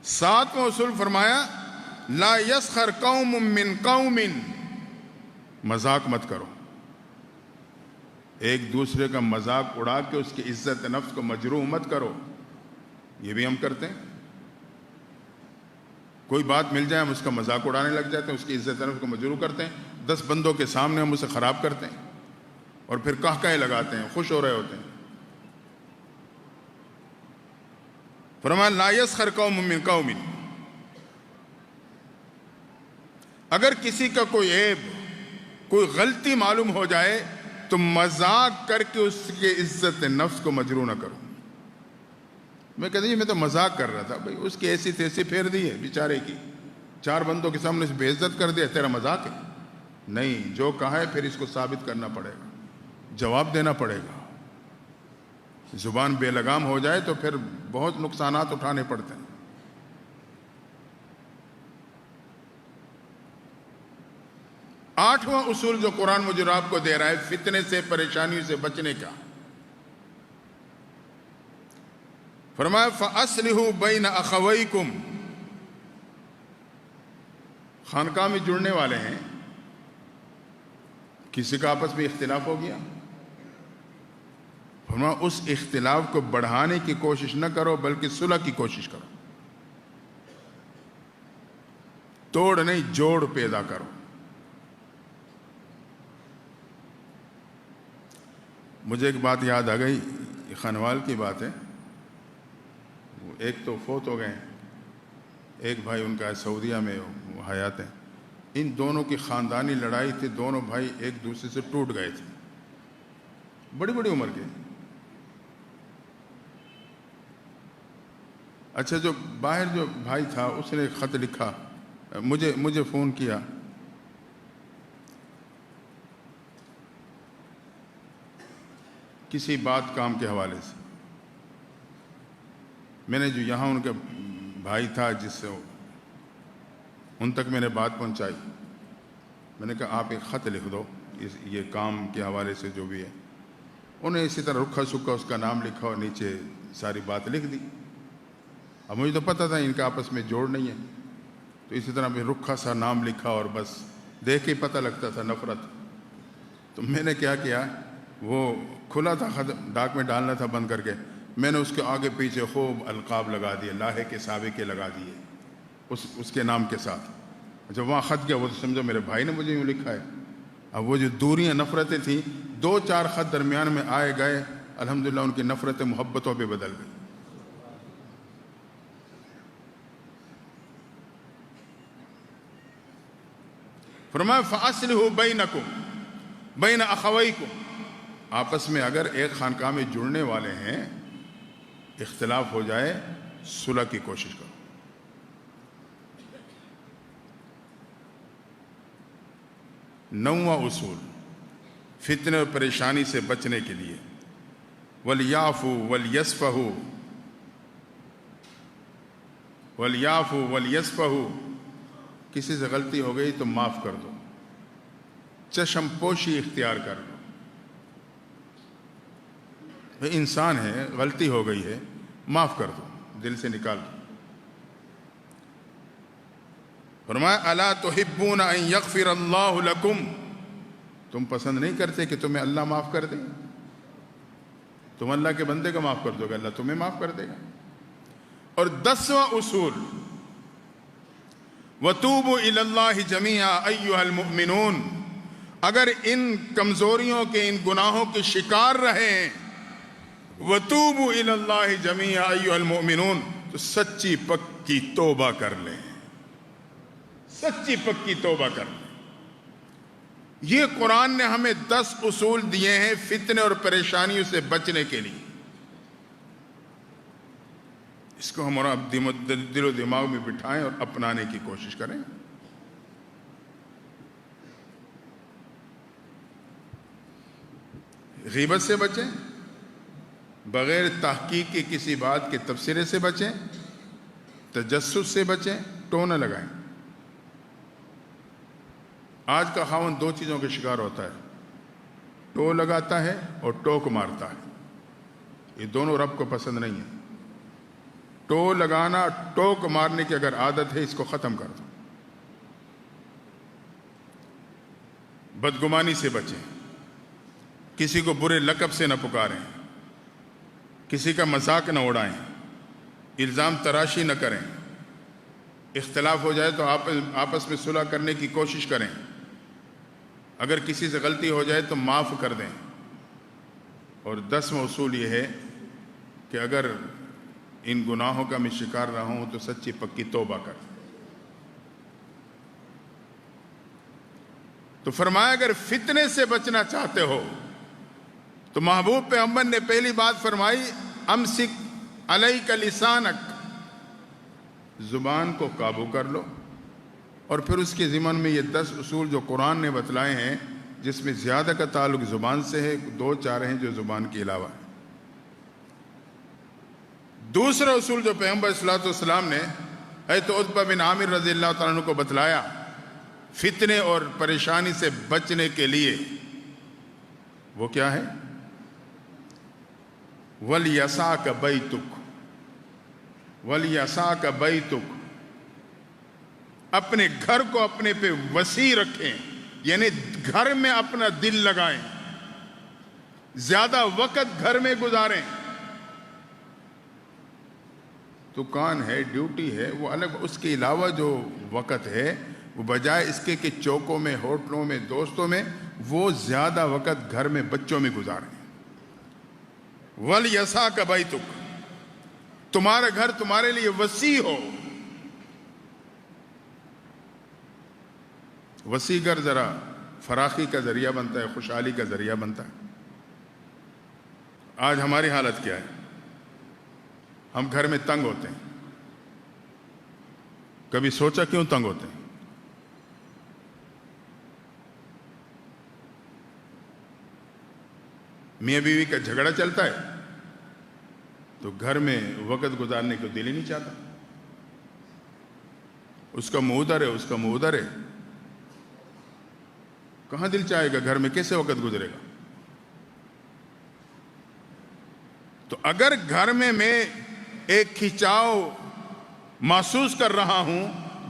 S1: ساتواں اصول فرمایا لا یسخر قوم من قوم. مذاق مت کرو، ایک دوسرے کا مذاق اڑا کے اس کی عزت نفس کو مجروح مت کرو. یہ بھی ہم کرتے ہیں. کوئی بات مل جائے ہم اس کا مذاق اڑانے لگ جاتے ہیں، اس کی عزت نفس کو مجروح کرتے ہیں. 10 بندوں کے سامنے ہم اسے خراب کرتے ہیں اور پھر قہقہے لگاتے ہیں، خوش ہو رہے ہوتے ہیں. فرمایا لا یسخر قوم من قوم. اگر کسی کا کوئی عیب، کوئی غلطی معلوم ہو جائے تو مذاق کر کے اس کے عزت نفس کو مجروح نہ کرو. میں کہتا ہوں میں تو مذاق کر رہا تھا. بھئی اس کی ایسی تیسی پھیر دی ہے بیچارے کی، 4 بندوں کے سامنے سے بے عزت کر دیا، تیرا مذاق ہے؟ نہیں، جو کہا ہے پھر اس کو ثابت کرنا پڑے گا، جواب دینا پڑے گا. زبان بے لگام ہو جائے تو پھر بہت نقصانات اٹھانے پڑتے ہیں. آٹھواں اصول جو قرآن مجھے اور آپ کو دے رہا ہے فتنے سے، پریشانیوں سے بچنے کا، فرمایا فَأَصْلِحُوا بَيْنَ أَخَوَيْكُمْ. خانقاہ میں جڑنے والے ہیں، کسی کا آپس میں اختلاف ہو گیا، فرمایا اس اختلاف کو بڑھانے کی کوشش نہ کرو بلکہ صلح کی کوشش کرو. توڑ نہیں، جوڑ پیدا کرو. مجھے ایک بات یاد آ گئی، خانوال کی بات ہے. ایک تو فوت ہو گئے، ایک بھائی ان کا سعودیہ میں وہ حیات ہیں. ان دونوں کی خاندانی لڑائی تھی، دونوں بھائی ایک دوسرے سے ٹوٹ گئے تھے، بڑی بڑی عمر کے. اچھا، جو باہر جو بھائی تھا اس نے ایک خط لکھا، مجھے فون کیا. کسی بات کام کے حوالے سے میں نے جو یہاں ان کا بھائی تھا جس سے ان تک میں نے بات پہنچائی، میں نے کہا آپ ایک خط لکھ دو یہ کام کے حوالے سے جو بھی ہے. انہیں اسی طرح رکھا سکھا اس کا نام لکھا اور نیچے ساری بات لکھ دی. اب مجھے تو پتہ تھا ان کا آپس میں جوڑ نہیں ہے، تو اسی طرح میں رکھا سا نام لکھا اور بس دیکھ کے پتہ لگتا تھا نفرت. تو میں نے کیا کیا، وہ کھلا تھا خط، ڈاک میں ڈالنا تھا بند کر کے، میں نے اس کے آگے پیچھے خوب القاب لگا دیے، لاہے کے سابے کے لگا دیے اس کے نام کے ساتھ. جب وہاں خط گیا وہ تو سمجھو میرے بھائی نے مجھے یوں لکھا ہے. اب وہ جو دوریاں نفرتیں تھیں، 2-4 خط درمیان میں آئے گئے، الحمدللہ ان کی نفرتیں محبتوں پہ بدل گئی. فرمایا فَأَصْلِحُوا بَيْنَكُمْ بَيْنَ أَخَوَيْكُمْ، آپس میں اگر ایک خانقاہ میں جڑنے والے ہیں، اختلاف ہو جائے، صلح کی کوشش کرو۔ 9واں اصول فتنے اور پریشانی سے بچنے کے لیے، وَلْيَعْفُوا وَلْيَصْفَحُوا وَلْيَعْفُوا وَلْيَصْفَحُوا، کسی سے غلطی ہو گئی تو معاف کر دو، چشم پوشی اختیار کر لو۔ انسان ہے، غلطی ہو گئی ہے، معاف کر دو، دل سے نکال دو۔ فرمایا الا تحبون ان یغفر اللہ لکم، تم پسند نہیں کرتے کہ تمہیں اللہ معاف کر دے؟ تم اللہ کے بندے کا معاف کر دو گے، اللہ تمہیں معاف کر دے گا۔ اور 10واں اصول وَتُوبُوا إِلَى اللَّهِ جَمِيعًا أَيُّهَا الْمُؤْمِنُونَ، اگر ان کمزوریوں کے، ان گناہوں کے شکار رہے وَتُوبُوا إِلَى اللَّهِ جَمِيعًا أَيُّهَا الْمُؤْمِنُونَ، تو سچی پکی توبہ کر لیں، سچی پکی توبہ کر لیں۔ یہ قرآن نے ہمیں 10 اصول دیے ہیں فتنے اور پریشانیوں سے بچنے کے لیے۔ اس کو ہمارا دل و دماغ میں بٹھائیں اور اپنانے کی کوشش کریں۔ غیبت سے بچیں، بغیر تحقیق کے کسی بات کے تبصرے سے بچیں، تجسس سے بچیں، ٹو نہ لگائیں۔ آج کا خاوند 2 چیزوں کے شکار ہوتا ہے، ٹو لگاتا ہے اور ٹوک مارتا ہے۔ یہ دونوں رب کو پسند نہیں ہے۔ ٹو لگانا، ٹوک مارنے کی اگر عادت ہے، اس کو ختم کر دو۔ بدگمانی سے بچیں، کسی کو برے لقب سے نہ پکاریں، کسی کا مذاق نہ اڑائیں، الزام تراشی نہ کریں، اختلاف ہو جائے تو آپس میں صلح کرنے کی کوشش کریں، اگر کسی سے غلطی ہو جائے تو معاف کر دیں۔ اور 10واں اصول یہ ہے کہ اگر ان گناہوں کا میں شکار رہا ہوں تو سچی پکی توبہ کر۔ تو فرمایا اگر فتنے سے بچنا چاہتے ہو تو محبوب پیغمبر نے پہلی بات فرمائی امسک علیک لسانک، زبان کو قابو کر لو۔ اور پھر اس کے ضمن میں یہ 10 اصول جو قرآن نے بتلائے ہیں، جس میں زیادہ کا تعلق زبان سے ہے، 2-4 ہیں جو زبان کے علاوہ ہے۔ دوسرا اصول جو پیغمبر صلی اللہ علیہ وسلم نے حضرت عتبہ بن عامر رضی اللہ تعالیٰ عنہ کو بتلایا فتنے اور پریشانی سے بچنے کے لیے، وہ کیا ہے؟ وَلْيَسَعْكَ بَيْتُكَ وَلْيَسَعْكَ بَيْتُكَ، اپنے گھر کو اپنے پہ وسیع رکھیں، یعنی گھر میں اپنا دل لگائیں، زیادہ وقت گھر میں گزاریں۔ دکان ہے، ڈیوٹی ہے، وہ الگ، اس کے علاوہ جو وقت ہے وہ بجائے اس کے کہ چوکوں میں، ہوٹلوں میں، دوستوں میں، وہ زیادہ وقت گھر میں بچوں میں گزاریں۔ وَلْيَسَعْكَ بَيْتُكَ، تمہارا گھر تمہارے لیے وسیع ہو۔ وسیع گھر ذرا فراخی کا ذریعہ بنتا ہے، خوشحالی کا ذریعہ بنتا ہے۔ آج ہماری حالت کیا ہے؟ ہم گھر میں تنگ ہوتے ہیں۔ کبھی سوچا کیوں تنگ ہوتے ہیں؟ میاں بیوی کا جھگڑا چلتا ہے تو گھر میں وقت گزارنے کو دل ہی نہیں چاہتا، اس کا منہ ادھر ہے، اس کا منہ ادھر ہے، کہاں دل چاہے گا؟ گھر میں کیسے وقت گزرے گا؟ تو اگر گھر میں ایک کھنچاؤ محسوس کر رہا ہوں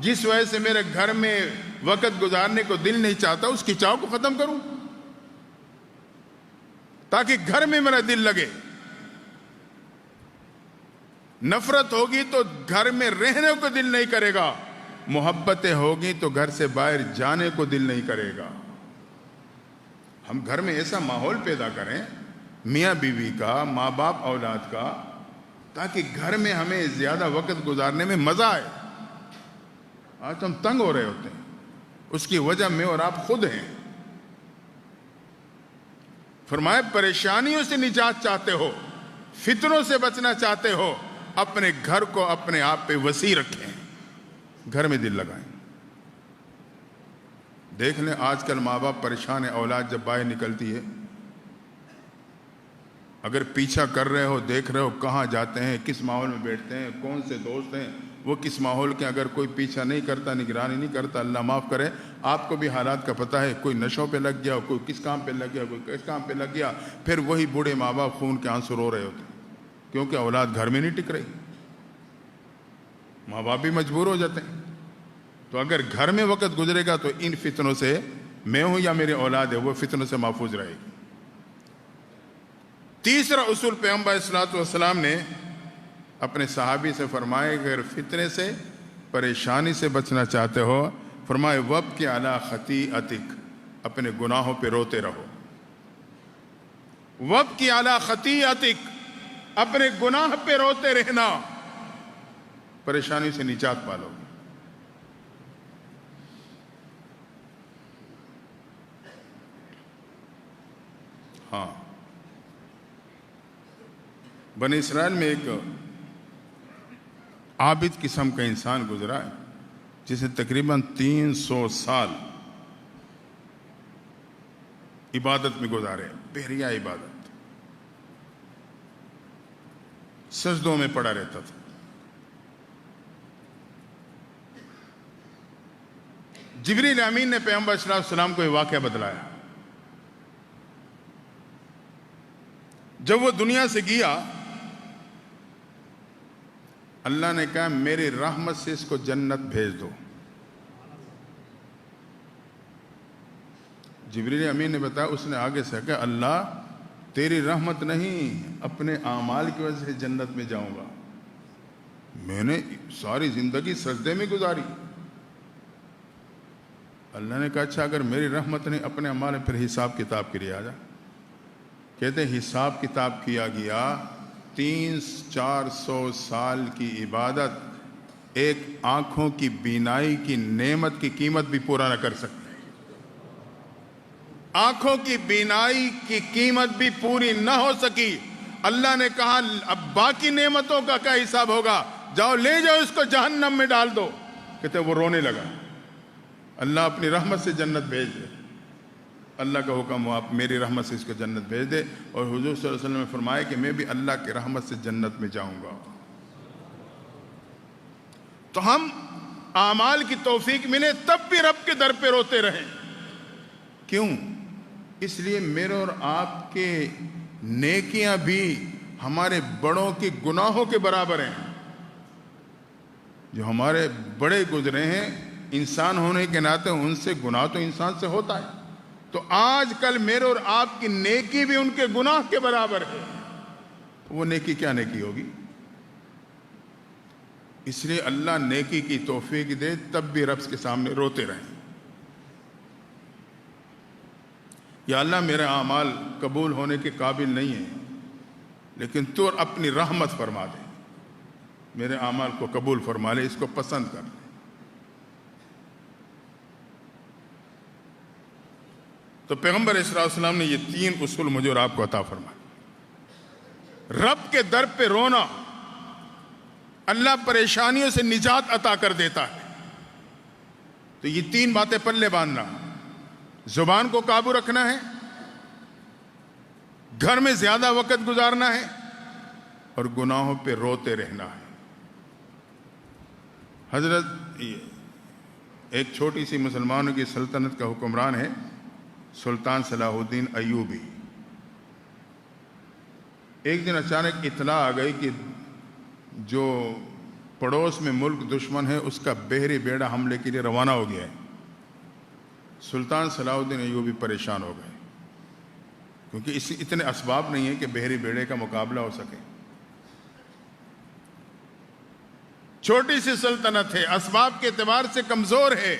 S1: جس وجہ سے میرے گھر میں وقت گزارنے کو دل نہیں چاہتا، اس کھنچاؤ کو ختم کروں تاکہ گھر میں میرا دل لگے۔ نفرت ہوگی تو گھر میں رہنے کو دل نہیں کرے گا، محبتیں ہوگی تو گھر سے باہر جانے کو دل نہیں کرے گا۔ ہم گھر میں ایسا ماحول پیدا کریں، میاں بیوی کا، ماں باپ اولاد کا، تاکہ گھر میں ہمیں زیادہ وقت گزارنے میں مزہ آئے۔ آج ہم تنگ ہو رہے ہوتے ہیں، اس کی وجہ میں اور آپ خود ہیں۔ فرمائے پریشانیوں سے نجات چاہتے ہو، فتنوں سے بچنا چاہتے ہو، اپنے گھر کو اپنے آپ پہ وسیع رکھیں، گھر میں دل لگائیں۔ دیکھ لیں آج کل ماں باپ پریشان ہے، اولاد جب باہر نکلتی ہے، اگر پیچھا کر رہے ہو، دیکھ رہے ہو کہاں جاتے ہیں، کس ماحول میں بیٹھتے ہیں، کون سے دوست ہیں، وہ کس ماحول کے، اگر کوئی پیچھا نہیں کرتا، نگرانی نہیں کرتا، اللہ معاف کرے، آپ کو بھی حالات کا پتہ ہے، کوئی نشوں پہ لگ گیا، کوئی کس کام پہ لگ گیا، کوئی کس کام پہ لگ گیا، پھر وہی بوڑھے ماں باپ خون کے آنسو رو رہے ہوتے ہیں، کیونکہ اولاد گھر میں نہیں ٹک رہی، ماں باپ بھی مجبور ہو جاتے ہیں۔ تو اگر گھر میں وقت گزرے گا تو ان فتنوں سے، میں ہوں یا میری اولاد ہے، وہ فتنوں سے محفوظ رہے گی۔ تیسرا اصول پیغمبر صلی اللہ علیہ وسلم نے اپنے صحابی سے فرمائے، اگر فتنے سے، پریشانی سے بچنا چاہتے ہو، فرمائے وَابْكِ عَلَىٰ خَطِیئَتِکَ، اپنے گناہوں پہ روتے رہو۔ وَابْكِ عَلَىٰ خَطِیئَتِکَ، اپنے گناہ پہ روتے رہنا، پریشانی سے نجات پالو گے۔ ہاں، بنی اسرائیل میں ایک عابد قسم کا انسان گزرا ہے، جسے تقریباً 300 سال عبادت میں گزارے، بہریا عبادت، سجدوں میں پڑا رہتا تھا۔ جبریل امین نے پیغمبر صلی اللہ علیہ وسلم کو یہ واقعہ بتلایا۔ جب وہ دنیا سے گیا، اللہ نے کہا میری رحمت سے اس کو جنت بھیج دو۔ جبریل امین نے بتایا، اس نے آگے سے کہا اللہ تیری رحمت نہیں، اپنے اعمال کی وجہ سے جنت میں جاؤں گا، میں نے ساری زندگی سجدے میں گزاری۔ اللہ نے کہا اچھا اگر میری رحمت نہیں، اپنے اعمال میں، پھر حساب کتاب کے لیے آ جا۔ کہتے ہیں حساب کتاب کیا گیا، 300-400 سال کی عبادت ایک آنکھوں کی بینائی کی نعمت کی قیمت بھی پورا نہ کر سکتی۔ آنکھوں کی بینائی کی قیمت بھی پوری نہ ہو سکی۔ اللہ نے کہا اب باقی نعمتوں کا کیا حساب ہوگا، جاؤ لے جاؤ اس کو جہنم میں ڈال دو۔ کہتے وہ رونے لگا، اللہ اپنی رحمت سے جنت بھیج دے۔ اللہ کا حکم ہوا آپ میری رحمت سے اس کو جنت بھیج دے، اور حضور صلی اللہ علیہ وسلم نے فرمایا کہ میں بھی اللہ کی رحمت سے جنت میں جاؤں گا۔ تو ہم اعمال کی توفیق ملے تب بھی رب کے در پہ روتے رہیں۔ کیوں؟ اس لیے میرے اور آپ کے نیکیاں بھی ہمارے بڑوں کے گناہوں کے برابر ہیں۔ جو ہمارے بڑے گزرے ہیں، انسان ہونے کے ناطے ان سے گناہ تو انسان سے ہوتا ہے، تو آج کل میرے اور آپ کی نیکی بھی ان کے گناہ کے برابر ہے۔ وہ نیکی کیا نیکی ہوگی؟ اس لیے اللہ نیکی کی توفیق دے، تب بھی رب کے سامنے روتے رہیں، یا اللہ میرے اعمال قبول ہونے کے قابل نہیں ہیں، لیکن تو اپنی رحمت فرما دے، میرے اعمال کو قبول فرما لے، اس کو پسند کر لے۔ تو پیغمبر صلی اللہ علیہ وسلم نے یہ 3 اصول مجھے اور آپ کو عطا فرمائے۔ رب کے در پہ رونا، اللہ پریشانیوں سے نجات عطا کر دیتا ہے۔ تو یہ 3 باتیں پلے باندھنا، زبان کو قابو رکھنا ہے، گھر میں زیادہ وقت گزارنا ہے، اور گناہوں پہ روتے رہنا ہے۔ حضرت ایک چھوٹی سی مسلمانوں کی سلطنت کا حکمران ہے سلطان صلاح الدین ایوبی۔ ایک دن اچانک اطلاع آ گئی کہ جو پڑوس میں ملک دشمن ہے اس کا بحری بیڑا حملے کے لیے روانہ ہو گیا ہے۔ سلطان صلاح الدین ایوبی پریشان ہو گئے، کیونکہ اس اتنے اسباب نہیں ہیں کہ بحری بیڑے کا مقابلہ ہو سکے۔ چھوٹی سی سلطنت ہے، اسباب کے اعتبار سے کمزور ہے۔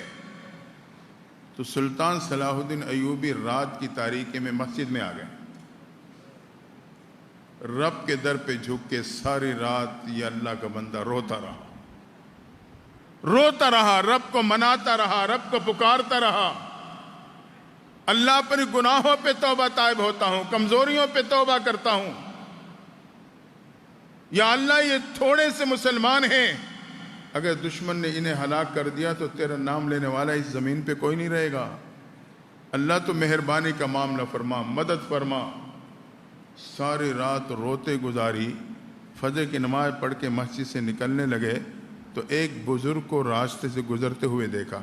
S1: تو سلطان صلاح الدین ایوبی رات کی تاریکی میں مسجد میں آ گئے، رب کے در پہ جھک کے ساری رات یہ اللہ کا بندہ روتا رہا، روتا رہا، رب کو مناتا رہا، رب کو پکارتا رہا، اللہ پر گناہوں پہ توبہ طائب ہوتا ہوں، کمزوریوں پہ توبہ کرتا ہوں، یا اللہ یہ تھوڑے سے مسلمان ہیں، اگر دشمن نے انہیں ہلاک کر دیا تو تیرا نام لینے والا اس زمین پہ کوئی نہیں رہے گا، اللہ تو مہربانی کا معاملہ فرما، مدد فرما۔ ساری رات روتے گزاری، فجر کی نماز پڑھ کے مسجد سے نکلنے لگے تو ایک بزرگ کو راستے سے گزرتے ہوئے دیکھا،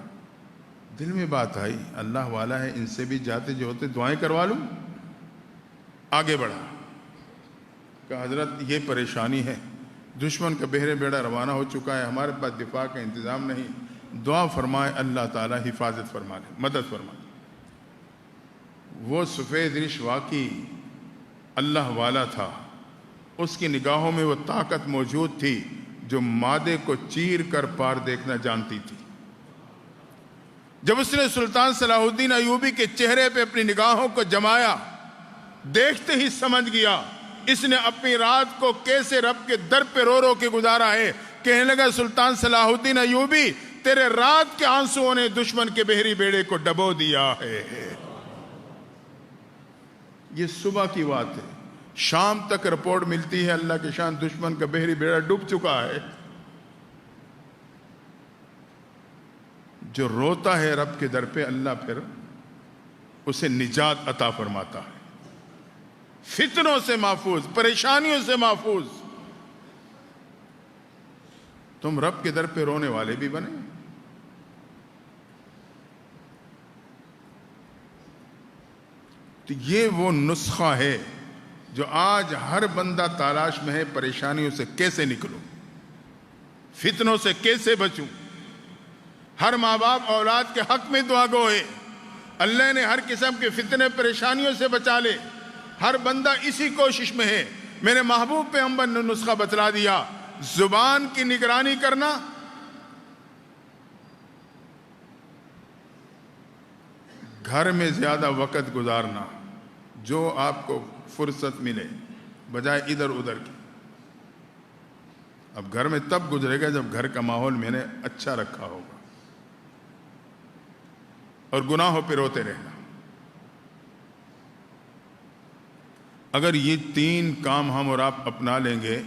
S1: دل میں بات آئی، اللہ والا ہے، ان سے بھی جاتے جو ہوتے دعائیں کروا لوں۔ آگے بڑھا، کہا حضرت یہ پریشانی ہے، دشمن کا بحر بیڑا روانہ ہو چکا ہے، ہمارے پاس دفاع کا انتظام نہیں، دعا فرمائے اللہ تعالیٰ حفاظت فرما لے، مدد فرما لے۔ وہ سفید ریش واقعی اللہ والا تھا، اس کی نگاہوں میں وہ طاقت موجود تھی جو مادے کو چیر کر پار دیکھنا جانتی تھی۔ جب اس نے سلطان صلاح الدین ایوبی کے چہرے پہ اپنی نگاہوں کو جمایا، دیکھتے ہی سمجھ گیا اس نے اپنی رات کو کیسے رب کے در پہ رو رو کے گزارا ہے۔ کہنے لگا سلطان صلاح الدین ایوبی، تیرے رات کے آنسوؤں نے دشمن کے بحری بیڑے کو ڈبو دیا ہے۔ یہ صبح کی بات ہے، شام تک رپورٹ ملتی ہے اللہ کی شان دشمن کا بحری بیڑا ڈوب چکا ہے۔ جو روتا ہے رب کے در پہ، اللہ پھر اسے نجات عطا فرماتا ہے، فتنوں سے محفوظ، پریشانیوں سے محفوظ۔ تم رب کے در پہ رونے والے بھی بنے۔ تو یہ وہ نسخہ ہے جو آج ہر بندہ تلاش میں ہے، پریشانیوں سے کیسے نکلوں، فتنوں سے کیسے بچوں۔ ہر ماں باپ اولاد کے حق میں دعا گو ہے، اللہ نے ہر قسم کے فتنے پریشانیوں سے بچا لے۔ ہر بندہ اسی کوشش میں ہے۔ میرے محبوب پیغمبر نے نسخہ بتلا دیا، زبان کی نگرانی کرنا، گھر میں زیادہ وقت گزارنا، جو آپ کو فرصت ملے بجائے ادھر ادھر کی۔ اب گھر میں تب گزرے گا جب گھر کا ماحول میں نے اچھا رکھا ہوگا، اور گناہوں پہ روتے رہنا۔ اگر یہ تین کام ہم اور آپ اپنا لیں گے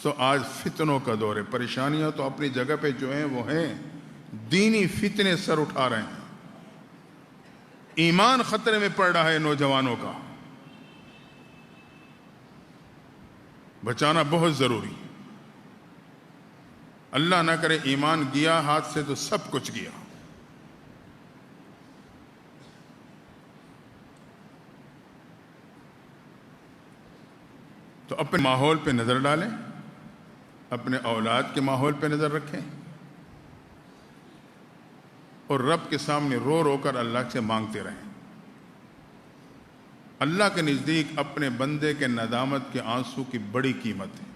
S1: تو آج فتنوں کا دور ہے۔ پریشانیاں تو اپنی جگہ پہ جو ہیں وہ ہیں، دینی فتنے سر اٹھا رہے ہیں، ایمان خطرے میں پڑ رہا ہے نوجوانوں کا، بچانا بہت ضروری۔ اللہ نہ کرے ایمان گیا ہاتھ سے تو سب کچھ گیا۔ تو اپنے ماحول پہ نظر ڈالیں، اپنے اولاد کے ماحول پہ نظر رکھیں، اور رب کے سامنے رو رو کر اللہ سے مانگتے رہیں۔ اللہ کے نزدیک اپنے بندے کے ندامت کے آنسو کی بڑی قیمت ہے،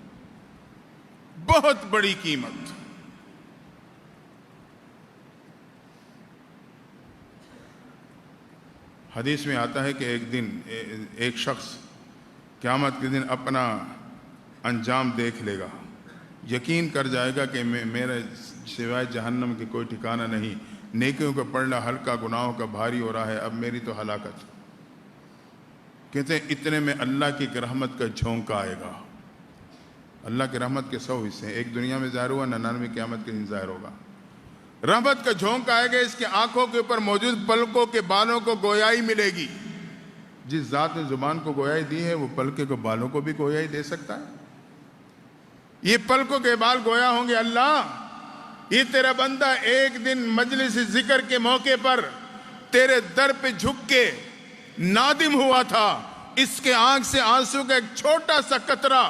S1: بہت بڑی قیمت۔ حدیث میں آتا ہے کہ ایک دن ایک شخص قیامت کے دن اپنا انجام دیکھ لے گا، یقین کر جائے گا کہ میرے سوائے جہنم کی کوئی ٹھکانہ نہیں، نیکیوں کا پڑھنا ہلکا، گناہوں کا بھاری ہو رہا ہے، اب میری تو ہلاکت۔ کہتے ہیں اتنے میں اللہ کی رحمت کا جھونکا آئے گا۔ اللہ کی رحمت کے 100 حصے ہیں، ایک دنیا میں ظاہر ہوا، 99 قیامت کے دن ظاہر ہوگا۔ رحمت کا جھونکا آئے گا، اس کی آنکھوں کے اوپر موجود پلکوں کے بالوں کو گویائی ملے گی۔ جس ذات نے زبان کو گویائی دی ہے وہ پلکوں کے بالوں کو بھی گویائی دے سکتا ہے۔ یہ پلکوں کے بال گویا ہوں گے، اللہ یہ تیرا بندہ ایک دن مجلس ذکر کے موقع پر تیرے در پہ جھک کے نادم ہوا تھا، اس کے آنکھ سے آنسو کا ایک چھوٹا سا قطرہ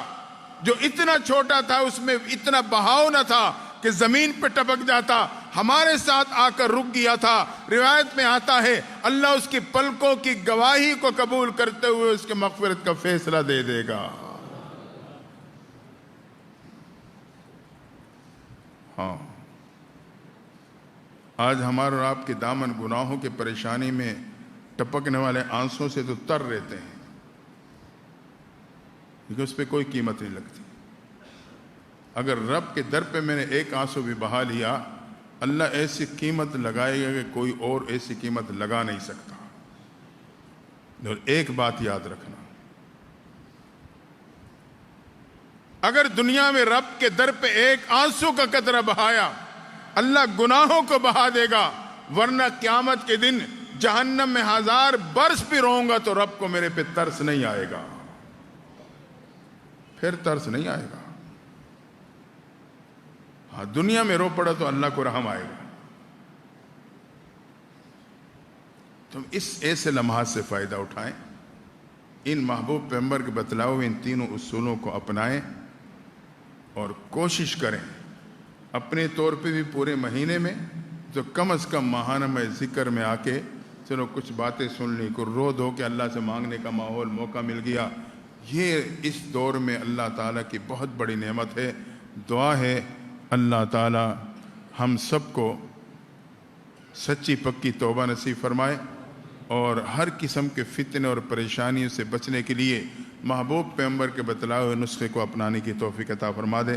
S1: جو اتنا چھوٹا تھا، اس میں اتنا بہاؤ نہ تھا کہ زمین پہ ٹپک جاتا، ہمارے ساتھ آ کر رک گیا تھا۔ روایت میں آتا ہے اللہ اس کی پلکوں کی گواہی کو قبول کرتے ہوئے اس کے مغفرت کا فیصلہ دے دے گا۔ ہاں، آج ہمارے اور آپ کے دامن گناہوں کی پریشانی میں ٹپکنے والے آنسوں سے تو تر رہتے ہیں، کیونکہ اس پہ کوئی قیمت نہیں لگتی۔ اگر رب کے در پہ میں نے ایک آنسو بھی بہا لیا، اللہ ایسی قیمت لگائے گا کہ کوئی اور ایسی قیمت لگا نہیں سکتا۔ اور ایک بات یاد رکھنا، اگر دنیا میں رب کے در پہ ایک آنسو کا قطرہ بہایا، اللہ گناہوں کو بہا دے گا، ورنہ قیامت کے دن جہنم میں 1000 برس بھی رہوں گا تو رب کو میرے پہ ترس نہیں آئے گا، پھر ترس نہیں آئے گا۔ ہاں دنیا میں رو پڑا تو اللہ کو رحم آئے گا۔ تم اس ایسے لمحات سے فائدہ اٹھائیں، ان محبوب پیغمبر کے بتلائے ہوئے ان تینوں اصولوں کو اپنائیں اور کوشش کریں اپنے طور پہ بھی پورے مہینے میں تو کم از کم ماہانہ میں ذکر میں آ کے چلو کچھ باتیں سن لی، کوئی رو دو کہ اللہ سے مانگنے کا ماحول موقع مل گیا۔ یہ اس دور میں اللہ تعالیٰ کی بہت بڑی نعمت ہے۔ دعا ہے اللہ تعالیٰ ہم سب کو سچی پکی توبہ نصیب فرمائے اور ہر قسم کے فتنے اور پریشانیوں سے بچنے کے لیے محبوب پیغمبر کے بتلائے ہوئے نسخے کو اپنانے کی توفیق عطا فرما دے۔